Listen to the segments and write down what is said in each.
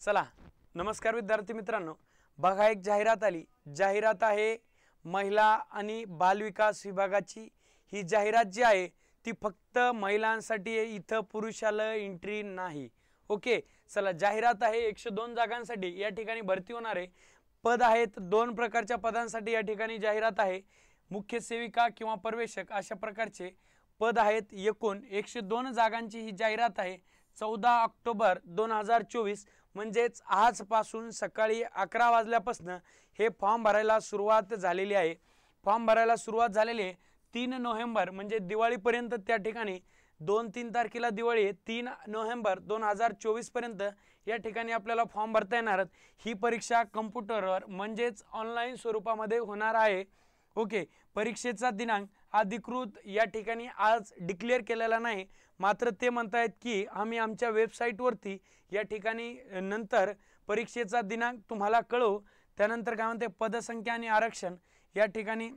चला नमस्कार विद्यार्थी मित्रांनो, बघा एक जाहिरात आली। जाहिरात आहे महिला आणि बालविकास विभागाची। ही जाहिरात जी आहे ती फक्त महिलांसाठी आहे, इथं पुरुषाला एंट्री नाही। ओके, चला जाहिरात आहे 102 जागांसाठी या ठिकाणी भरती होणार आहे। पद आहेत दोन प्रकारच्या पदांसाठी या ठिकाणी जाहिरात आहे। मुख्य सेविका किंवा पर्यवेक्षक अशा प्रकारचे पद आहेत। एकूण 102 जागांची ही जाहिरात आहे। 14 ऑक्टोबर 2024 म्हणजेच आजपासून सकाळी 11 वाजल्यापासून हे फॉर्म भरायला सुरुवात झालेली आहे। फॉर्म भरायला सुरुवात झालेली आहे 3 नोव्हेंबर म्हणजे दिवाळीपर्यंत। त्या ठिकाणी 2-3 तारखेला दिवाळी आहे, 3 नोव्हेंबर 2024 पर्यंत या ठिकाणी आपल्याला फॉर्म भरता येणार। ही परीक्षा कम्प्युटरवर म्हणजेच ऑनलाईन स्वरूपामध्ये होणार आहे। ओके, परीक्षेचा दिनांक अधिकृत या ठिकाणी आज डिक्लेअर केलेला नाही, मात्र ते म्हणतायत की आम्ही आमच्या वेबसाईटवरती या ठिकाणी नंतर परीक्षेचा दिनांक तुम्हाला कळवू। त्यानंतर काय म्हणते, पदसंख्या आणि आरक्षण या ठिकाणी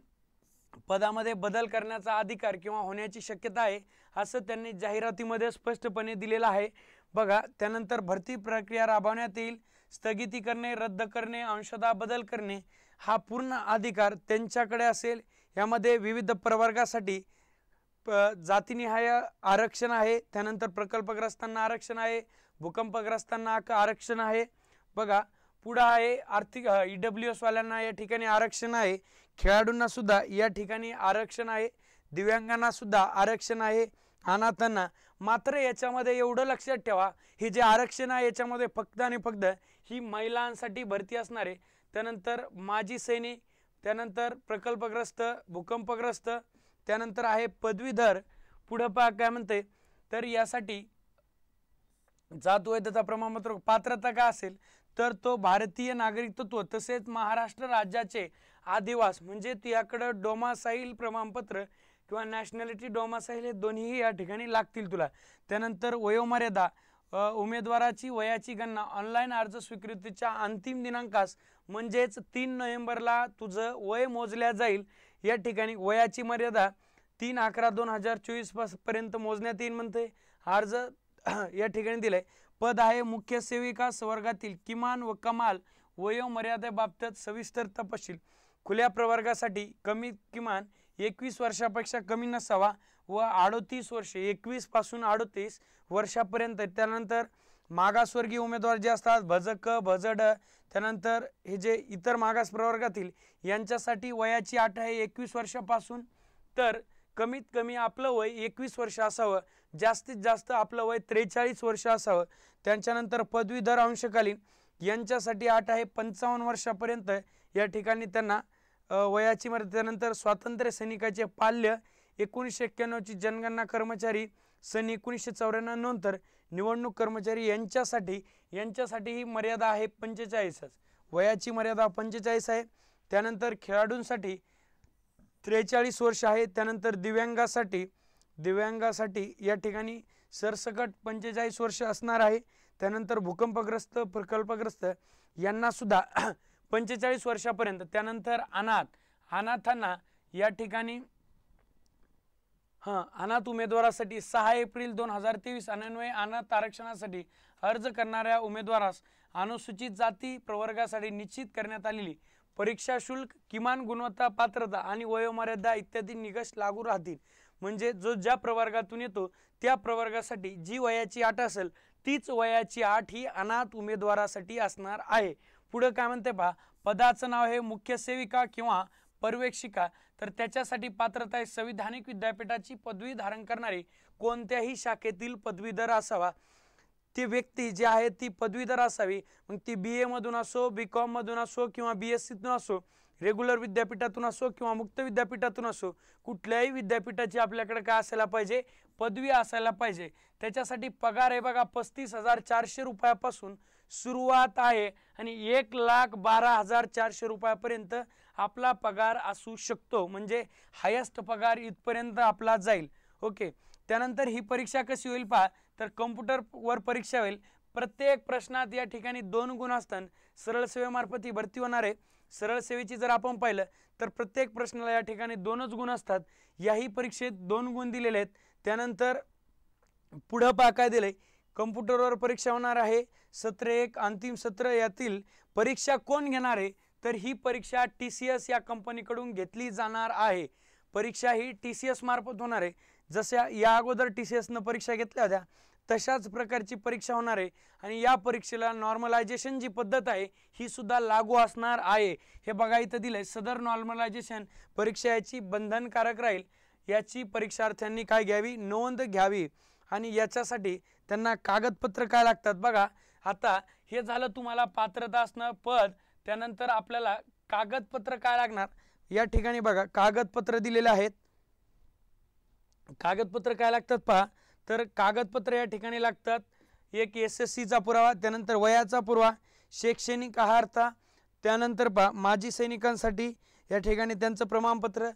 पदामध्ये बदल करण्याचा अधिकार किंवा होण्याची शक्यता आहे असं त्यांनी जाहिरातीमध्ये स्पष्टपणे दिलेलं आहे। बघा, त्यानंतर भरती प्रक्रिया राबवण्यात येईल। स्थगिती करणे, रद्द करणे, अंशतः बदल करणे हा पूर्ण अधिकार त्यांच्याकडे असेल। यामध्ये विविध प्रवर्गासाठी जातीनिहाय आरक्षण आहे। त्यानंतर प्रकल्पग्रस्तांना आरक्षण आहे, भूकंपग्रस्तांना आरक्षण आहे। बघा पुढे आहे आर्थिक EWS वाल्यांना या ठिकाणी आरक्षण आहे। खेळाडूंना सुद्धा या ठिकाणी आरक्षण आहे, दिव्यांगांना सुद्धा आरक्षण आहे, अनाथांना। मात्र याच्यामध्ये एवढं लक्षात ठेवा, हे जे आरक्षण आहे याच्यामध्ये फक्त आणि फक्त ही महिलांसाठी भरती असणार आहे। त्यानंतर माजी सैनिक, त्यानंतर प्रकल्पग्रस्त, भूकंपग्रस्त, त्यानंतर आहे पदवीधर। पुढे पहा काय म्हणते, तर यासाठी जात वैधता प्रमाणपत्र पात्रता काय असेल तर तो भारतीय नागरिकत्व तसेच महाराष्ट्र राज्याचे आदिवास म्हणजे तुझ्याकडे डोमासाईल प्रमाणपत्र किंवा नॅशनॅलिटी डोमासाईल हे दोन्ही या ठिकाणी लागतील तुला। त्यानंतर वयोमर्यादा, उमेदवाराची वयाची गणना ऑनलाईन अर्ज स्वीकृतीच्या अंतिम दिनांकास म्हणजेच 3 नोव्हेंबरला तुझं वय मोजल्या जाईल। या ठिकाणी वयाची मर्यादा 3/11/2024 पर्यंत मोजण्यात येईल म्हणते। अर्ज या ठिकाणी दिले। पद आहे मुख्य सेविका वर्गातील किमान व कमाल वयोमर्यादेबाबत सविस्तर तपशील। खुल्या प्रवर्गासाठी किमान 21 वर्षापेक्षा कमी नसावा व 38 वर्षे 21 पासून 38 वर्षापर्यंत। त्यानंतर मागासवर्गीय उमेदवार जे असतात भजक, भजड, त्यानंतर हे जे इतर मागास प्रवर्गातील यांच्यासाठी वयाची अट आहे 21 वर्षापासून, तर कमीत कमी आपलं वय 21 वर्ष असावं, जास्तीत जास्त आपलं वय 43 वर्ष असावं। त्यांच्यानंतर पदवीधर अंशकालीन यांच्यासाठी अट आहे 55 वर्षापर्यंत या ठिकाणी त्यांना वयाची मर्यादा। त्यानंतर स्वातंत्र्य सैनिकाचे पाल्य 1991ची जनगणना कर्मचारी, सन 1994 नंतर निवडणूक कर्मचारी यांच्यासाठी ही मर्यादा आहे 45, वयाची मर्यादा 45 आहे। त्यानंतर खेळाडूंसाठी 43 वर्ष आहे। त्यानंतर दिव्यांगासाठी या ठिकाणी सरसकट 45 वर्ष असणार आहे। त्यानंतर भूकंपग्रस्त, प्रकल्पग्रस्त यांना सुद्धा 45 वर्षापर्यंत। त्यानंतर अनाथांना या ठिकाणी अनाथ उमेदवारासाठी 6 एप्रिल 2023 अन्वये अनाथ आरक्षणासाठी अर्ज करणाऱ्या उमेदवारास अनुसूचित जाती प्रवर्गासाठी निश्चित करण्यात आलेली परीक्षा शुल्क, किमान गुणवत्ता, पात्रता आणि वयोमर्यादा इत्यादी निकष लागू राहतील। म्हणजे जो ज्या प्रवर्गातून येतो त्या प्रवर्गासाठी जी वयाची अट असेल तीच वयाची अट ही अनाथ उमेदवारासाठी असणार आहे। पुढे काय म्हणते पहा, पदाचं नाव आहे मुख्य सेविका किंवा पर्यवेक्षिका, तर त्याच्यासाठी पात्रता आहे संविधानिक विद्यापीठाची पदवी धारण करणारी कोणत्याही शाखेतील पदवीधर असावा। ती व्यक्ती जी आहे ती पदवीधर असावी, मग ती BA मधून असो, BCom मधून असो किंवा BSc असो, रेग्युलर विद्यापीठातून असो किंवा मुक्त विद्यापीठातून असो, कुठल्याही विद्यापीठाची आपल्याकडे काय असायला पाहिजे, पदवी असायला पाहिजे। त्याच्यासाठी पगार आहे बघा 35,400 रुपयापासून सुरुवात आहे आणि 1,12,400 रुपयापर्यंत आपला पगार असू शकतो, म्हणजे हायेस्ट पगार इथपर्यंत आपला जाईल। ओके, त्यानंतर ही परीक्षा कशी होईल पहा, तर कम्प्युटरवर परीक्षा होईल। प्रत्येक प्रश्नात या ठिकाणी 2 गुण असतात। सरळ सेवेमार्फत ही भरती होणार आहे। सरळ सेवेची जर आपण पाहिलं तर प्रत्येक प्रश्नाला या ठिकाणी 2च गुण असतात। याही परीक्षेत 2 गुण दिलेले आहेत। त्यानंतर पुढे पहा काय दिले, कम्प्युटरवर परीक्षा होणार आहे। सत्र 1 अंतिम सत्र यातील परीक्षा कोण घेणार आहे, तर ही परीक्षा TCS या कंपनीकडून घेतली जाणार आहे। परीक्षा ही TCS मार्फत होणार आहे। जशा या अगोदर TCS न परीक्षा घेतल्या होत्या तशाच प्रकारची परीक्षा होणार आहे आणि या परीक्षेला नॉर्मलायझेशन जी पद्धत आहे ही सुद्धा लागू असणार आहे। हे बघा इथं दिलंय, सदर नॉर्मलायझेशन परीक्षा याची बंधनकारक राहील। याची परीक्षार्थ्यांनी काय घ्यावी, नोंद घ्यावी आणि याच्यासाठी त्यांना कागदपत्र काय लागतात बघा। आता हे झालं तुम्हाला पात्रता असणं पद, त्यानंतर आपल्याला कागदपत्र काय लागणार या ठिकाणी बघा कागदपत्र दिलेले आहेत। कागदपत्र काय लागतात पहा, तर कागदपत्र या ठिकाणी लागतात एक SSC चा पुरावा, त्यानंतर वयाचा पुरावा, शैक्षणिक अर्हता, त्यानंतर पहा माजी सैनिकांसाठी या ठिकाणी त्यांचं प्रमाणपत्र,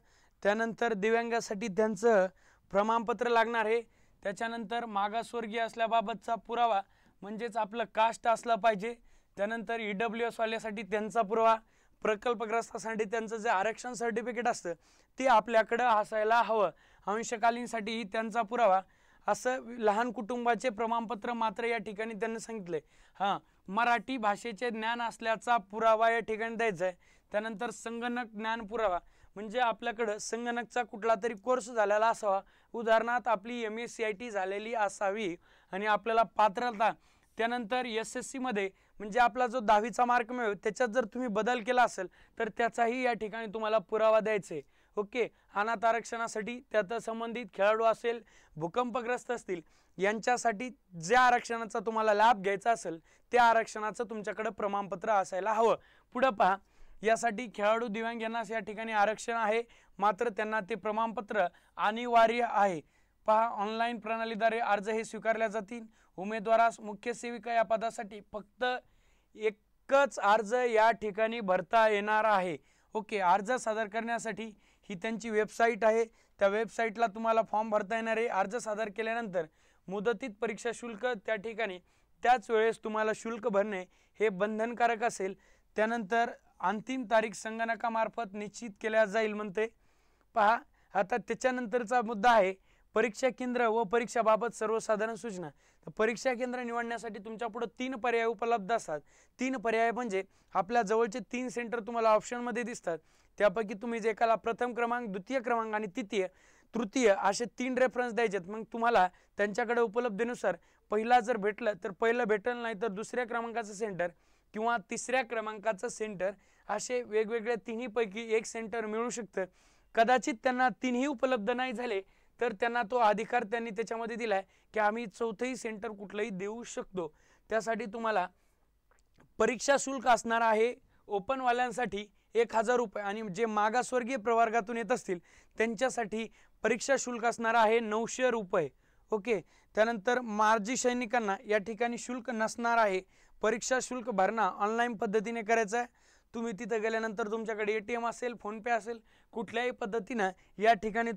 त्यानंतर दिव्यांगासाठी त्यांचं प्रमाणपत्र लागणार आहे, त्याच्यानंतर मागासवर्गीय असल्याबाबतचा पुरावा म्हणजेच आपलं कास्ट असलं पाहिजे, त्यानंतर EWS वाल्यासाठी त्यांचा पुरावा, प्रकल्पग्रस्तासाठी त्यांचं जे आरक्षण सर्टिफिकेट असतं ते आपल्याकडे असायला हवं, अंशकालीनसाठी त्यांचा पुरावा, असं लहान कुटुंबाचे प्रमाणपत्र मात्र या ठिकाणी त्यांनी सांगितले। हां, मराठी भाषेचे ज्ञान असल्याचा पुरावा या ठिकाणी द्यायचा आहे। त्यानंतर संगणक ज्ञान पुरावा म्हणजे आपल्याकडे संगणकचा कुठला तरी कोर्स झालेला असावा, उदाहरणार्थ आपली MSCIT झालेली असावी आणि आपल्याला पात्रता, त्यानंतर SSC मध्ये म्हणजे आपला जो 10वीचा मार्क मिळेल त्याच्यात जर तुम्ही बदल केला असेल तर त्याचाही या ठिकाणी तुम्हाला पुरावा द्यायचा आहे। ओके, अनाथ आरक्षणासाठी त्यात संबंधित खेळाडू असेल, भूकंपग्रस्त असतील यांच्यासाठी ज्या आरक्षणाचा तुम्हाला लाभ घ्यायचा असेल त्या आरक्षणाचं तुमच्याकडे प्रमाणपत्र असायला हवं। पुढे पहा, यासाठी खेळाडू दिव्यांग यांना या ठिकाणी आरक्षण आहे, मात्र त्यांना ते प्रमाणपत्र अनिवार्य आहे। पहा, ऑनलाईन प्रणालीद्वारे अर्ज हे स्वीकारले जातील। उमेदवारास मुख्य सेविका या पदासाठी फक्त एकच अर्ज या ठिकाणी भरता येणार आहे। ओके, अर्ज सादर करण्यासाठी ही त्यांची वेबसाईट आहे, त्या वेबसाईटला तुम्हाला फॉर्म भरता येणार आहे। अर्ज सादर केल्यानंतर मुदतीत परीक्षा शुल्क त्या ठिकाणी त्याच वेळेस तुम्हाला शुल्क भरणे हे बंधनकारक असेल। त्यानंतर अंतिम तारीख संगणकामार्फत निश्चित केल्या जाईल म्हणते। पहा, आता त्याच्यानंतरचा मुद्दा आहे परीक्षा केंद्र व परीक्षाबाबत सर्वसाधारण सूचना। तर परीक्षा केंद्र निवडण्यासाठी तुमच्या पुढे 3 पर्याय उपलब्ध असतात। 3 पर्याय म्हणजे आपल्या जवळचे 3 सेंटर तुम्हाला ऑप्शन मध्ये दिसतात, त्यापैकी तुम्ही जे एकाला प्रथम क्रमांक, द्वितीय क्रमांक आणि तृतीय असे 3 रेफरन्स द्यायचे। मग तुम्हाला त्यांच्याकडे उपलब्धतेनुसार पहिला जर भेटलं तर पहिलं भेटल, नाही तर दुसऱ्या क्रमांकाचं सेंटर किंवा तिसऱ्या क्रमांकाचं सेंटर, असे वेगवेगळे तिन्ही पैकी एक सेंटर मिळू शकतं। कदाचित त्यांना तिन्ही उपलब्ध नाही झाले तर त्यांना तो अधिकार त्यांनी त्याच्यामध्ये दिलाय की आम्ही चौथंही सेंटर कुठलंही देऊ शकतो। त्यासाठी तुम्हाला परीक्षा शुल्क असणार आहे ओपन वाल्यांसाठी 1000 रुपये आणि जे मागासवर्गीय प्रवर्गातून येत असतील त्यांच्यासाठी परीक्षा शुल्क असणार आहे 900 रुपये। ओके, त्यानंतर माजी सैनिकांना या ठिकाणी शुल्क नसणार आहे। परीक्षा शुल्क भरणा ऑनलाईन पद्धतीने करायचा आहे। तुम्ही तिथे गेल्यानंतर तुमच्याकडे ATM असेल, फोन पे असेल, कुठल्याही पद्धतीने या ठिकाणी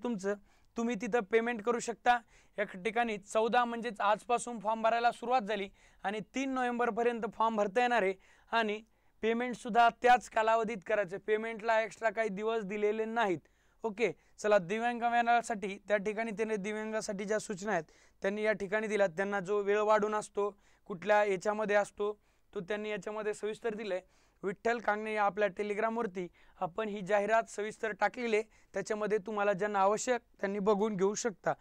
तुम्ही तिथं पेमेंट करू शकता। या ठिकाणी 14 म्हणजेच आजपासून फॉर्म भरायला सुरुवात झाली आणि 3 नोव्हेंबर पर्यंत फॉर्म भरता येणार आहे आणि पेमेंट सुद्धा त्याच कालावधीत करायचे, पेमेंटला एक्स्ट्रा काही दिवस दिलेले नाहीत। ओके, चला दिव्यांगांसाठी त्या ठिकाणी त्यांनी दिव्यांगासाठी ज्या सूचना आहेत त्यांनी या ठिकाणी दिल्या, त्यांना जो वेळ वाढून असतो कुठल्या याच्यामध्ये असतो तो त्यांनी याच्यामध्ये सविस्तर दिले। विठ्ठल कांगणे या आपल्या टेलिग्रामवरती आपण ही जाहिरात सविस्तर टाकलेली आहे, त्याच्यामध्ये तुम्हाला ज्यांना आवश्यक त्यांनी बघून घेऊ शकता।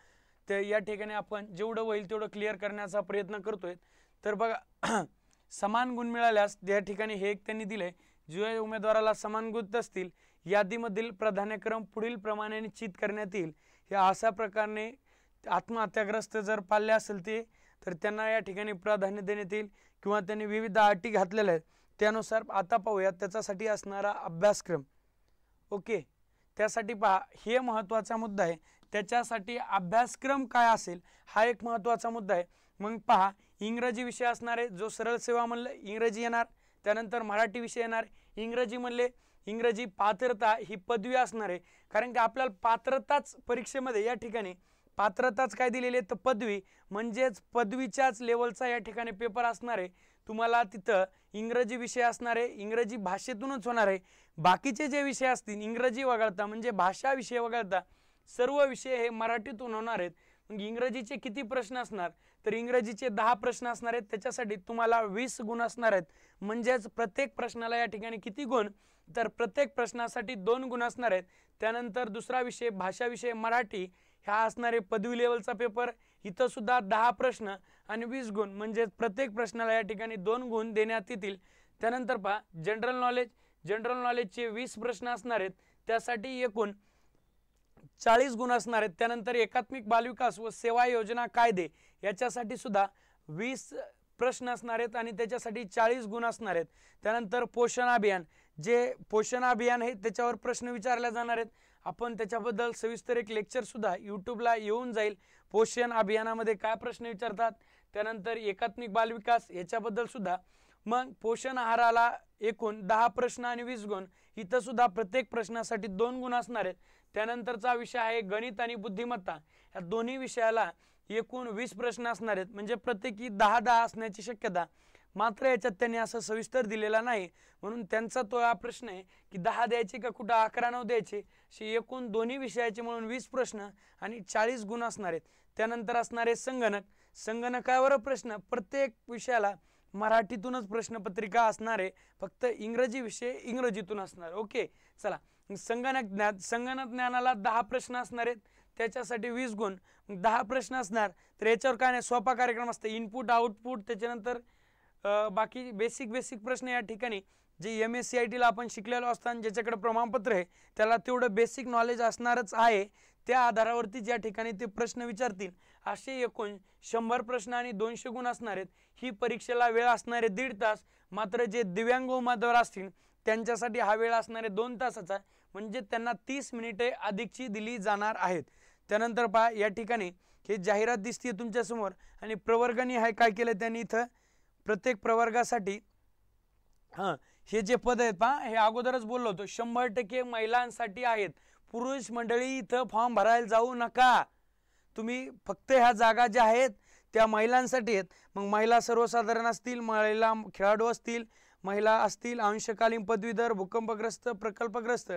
तर या ठिकाणी आपण जेवढं होईल तेवढं क्लिअर करण्याचा प्रयत्न करतोय। तर बघा, समान गुण मिळाल्यास या ठिकाणी हे एक त्यांनी दिले, जे उमेदवाराला समान गुण असतील यादीमधील प्राधान्यक्रम पुढील प्रमाणे निश्चित करण्यात येईल। हे अशा प्रकारे आत्महत्याग्रस्त जर पाळले असेल ते तर त्यांना या ठिकाणी प्राधान्य देण्यात येईल किंवा त्यांनी विविध अटी घातलेल्या आहेत त्यानुसार आता पाहूया त्याच्यासाठी असणारा अभ्यासक्रम। ओके, त्यासाठी पहा हे महत्त्वाचा मुद्दा आहे, त्याच्यासाठी अभ्यासक्रम काय असेल हा एक महत्त्वाचा मुद्दा आहे। मग पहा, इंग्रजी विषय असणार आहे, जो सरळ सेवा म्हणलं इंग्रजी येणार, त्यानंतर मराठी विषय येणार, इंग्रजी म्हणले इंग्रजी पात्रता ही पदवी असणार आहे, कारण की आपल्याला पात्रताच परीक्षेमध्ये या ठिकाणी पात्रताच काय दिलेली आहे तर पदवी, म्हणजेच पदवीच्याच लेवलचा या ठिकाणी पेपर असणार आहे। तुम्हाला तिथं इंग्रजी विषय असणार आहे, इंग्रजी भाषेतूनच होणार आहे। बाकीचे जे विषय असतील इंग्रजी वगळता म्हणजे भाषा विषय वगळता सर्व विषय हे मराठीतून होणार आहेत। मग इंग्रजीचे किती प्रश्न असणार तर इंग्रजीचे 10 प्रश्न असणार आहेत, त्याच्यासाठी तुम्हाला 20 गुण असणार आहेत. म्हणजेच प्रत्येक प्रश्नाला या ठिकाणी किती गुण, तर प्रत्येक प्रश्नासाठी 2 गुण असणार आहेत. त्यानंतर दुसरा विषय भाषा विषय मराठी ह्या असणारे पदवी लेवलचा पेपर, इथं सुद्धा 10 प्रश्न आणि 20 गुण, म्हणजे प्रत्येक प्रश्नाला या ठिकाणी 2 गुण देण्यात येतील. त्यानंतर पहा जनरल नॉलेजचे 20 प्रश्न असणार आहेत, त्यासाठी एकूण 40 गुण असणार आहेत. त्यानंतर एकात्मिक बालविकास व सेवा योजना कायदे याच्यासाठी सुद्धा 20 प्रश्न असणार आहेत आणि त्याच्यासाठी 40 गुण असणार आहेत. त्यानंतर पोषण अभियान, जे पोषण अभियान आहे त्याच्यावर प्रश्न विचारले जाणार आहेत. आपण त्याच्याबद्दल सविस्तर एक लेक्चर सुद्धा यूट्यूबला येऊन जाईल, पोषण अभियानामध्ये काय प्रश्न विचारतात. त्यानंतर एकात्मिक बालविकास याच्याबद्दल सुद्धा. मग पोषण आहाराला एकूण 10 प्रश्न आणि 20 गुण, इथं सुद्धा प्रत्येक प्रश्नासाठी 2 गुण असणार आहेत. त्यानंतरचा विषय आहे गणित आणि बुद्धिमत्ता, या दोन्ही विषयाला एकूण 20 प्रश्न असणार आहेत, म्हणजे प्रत्येकी 10-10 असण्याची शक्यता. मात्र याच्यात त्यांनी असं सविस्तर दिलेला नाही, म्हणून त्यांचा तो हा प्रश्न आहे की 10 द्यायचे का कुठं 11-9 द्यायचे. असे एकूण दोन्ही विषयाचे म्हणून 20 प्रश्न आणि 40 गुण असणार आहेत. त्यानंतर असणार आहे संगणकावर प्रश्न, प्रत्येक विषयाला मराठीतूनच प्रश्नपत्रिका असणार आहे, फक्त इंग्रजी विषय इंग्रजीतून असणार. ओके, चला. संगणक ज्ञानाला 10 प्रश्न असणार आहेत, त्याच्यासाठी 20 गुण. 10 प्रश्न असणार, तर याच्यावर काय नाही, सोपा कार्यक्रम असतो, इनपुट आउटपुट. त्याच्यानंतर बाकी बेसिक प्रश्न या ठिकाणी जे MSCITला आपण शिकलेलो असताना ज्याच्याकडे प्रमाणपत्र आहे त्याला तेवढं बेसिक नॉलेज असणारच आहे, त्या आधारावरती ज्या ठिकाणी ते प्रश्न विचारतील. असे एकूण 100 प्रश्न आणि 200 गुण असणार आहेत. ही परीक्षेला वेळ असणारे 1.5 तास. मात्र जे दिव्यांग उमेदवार असतील त्यांच्यासाठी हा वेळ असणारे 2 तासाचा, म्हणजे त्यांना 30 मिनिटे अधिकची दिली जाणार आहेत. त्यानंतर पहा या ठिकाणी हे जाहिरात दिसते तुमच्या समोर, आणि प्रवर्गाने आहे काय केलं त्यांनी इथं प्रत्येक प्रवर्गासाठी हे जे पद आहेत पहा, हे अगोदरच बोललो होतो 100% महिलांसाठी आहेत. पुरुष मंडळी इथं फॉर्म भरायला जाऊ नका, तुम्ही फक्त ह्या जागा ज्या आहेत त्या महिलांसाठी आहेत. मग महिला सर्वसाधारण असतील, महिला खेळाडू असतील, महिला असतील अंशकालीन पदवीधर, भूकंपग्रस्त, प्रकल्पग्रस्त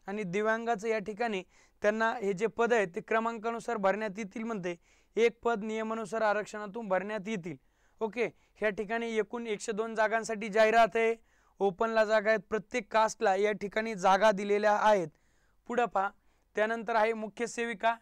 आणि दिव्यांगाचं या ठिकाणी त्यांना हे जे पद आहेत ते क्रमांकानुसार भरण्यात येतील. म्हणते एक पद नियमानुसार आरक्षणातून भरण्यात येतील. ओके, ह्या ठिकाणी एकूण 102 जागांसाठी जाहिरात आहे. ओपनला जागा आहेत, प्रत्येक कास्टला या ठिकाणी जागा दिलेल्या आहेत. पुढं पहा, त्यानंतर आहे मुख्य सेविका,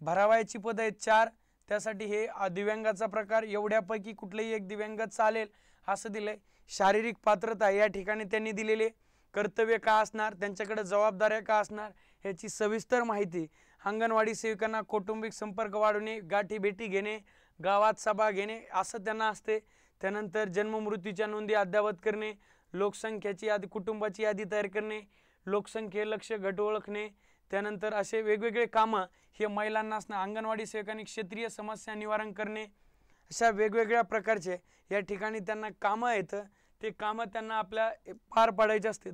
भरावायची पद आहेत 4, त्यासाठी हे दिव्यांगाचा प्रकार, एवढ्यापैकी कुठलेही एक दिव्यांग चालेल असं दिलंय. शारीरिक पात्रता या ठिकाणी त्यांनी दिलेले, कर्तव्य का असणार, त्यांच्याकडे जबाबदाऱ्या का असणार ह्याची सविस्तर माहिती. अंगणवाडी सेविकांना कौटुंबिक संपर्क वाढवणे, गाठी भेटी घेणे, गावात सभा घेणे असं त्यांना असते. त्यानंतर जन्म मृत्यूच्या नोंदी अद्ययावत करणे, लोकसंख्येची यादी, कुटुंबाची यादी तयार करणे, लोकसंख्ये लक्ष्य गट ओळखणे. त्यानंतर असे वेगवेगळे कामं हे महिलांना असणार. अंगणवाडी सेविकांनी क्षेत्रीय समस्या निवारण करणे, अशा वेगवेगळ्या प्रकारचे या ठिकाणी त्यांना कामं आहेत, ते कामं त्यांना आपल्या पार पाडायचे असतात.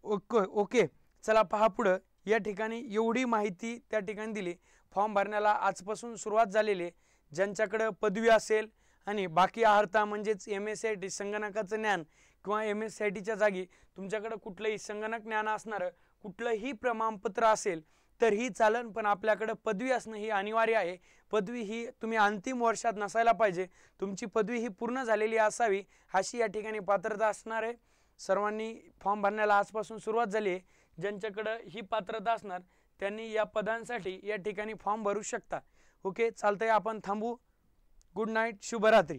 ओके, चला पहा पुढं. या ठिकाणी एवढी माहिती त्या ठिकाणी दिली. फॉर्म भरण्याला आजपासून सुरुवात झालेली आहे. ज्यांच्याकडे पदवी असेल आणि बाकी अर्हता म्हणजेच MSCIT संगणकाचं ज्ञान किंवा MSCITच्या जागी तुमच्याकडे कुठलंही संगणक ज्ञान असणारं कुठलंही प्रमाणपत्र असेल तर ही चालन, पण आपल्याकडे पदवी असणं ही अनिवार्य आहे. पदवी ही तुम्ही अंतिम वर्षात नसायला पाहिजे, तुमची पदवी ही पूर्ण झालेली असावी अशी या ठिकाणी पात्रता असणार आहे. सर्वांनी फॉर्म भरण्याला आजपासून सुरुवात झाली आहे. ज्यांच्याकडे ही पात्रता असणार त्यांनी या पदांसाठी या ठिकाणी फॉर्म भरू शकता. ओके, चालतंय, आपण थांबू. गुड नाईट, शुभरात्री.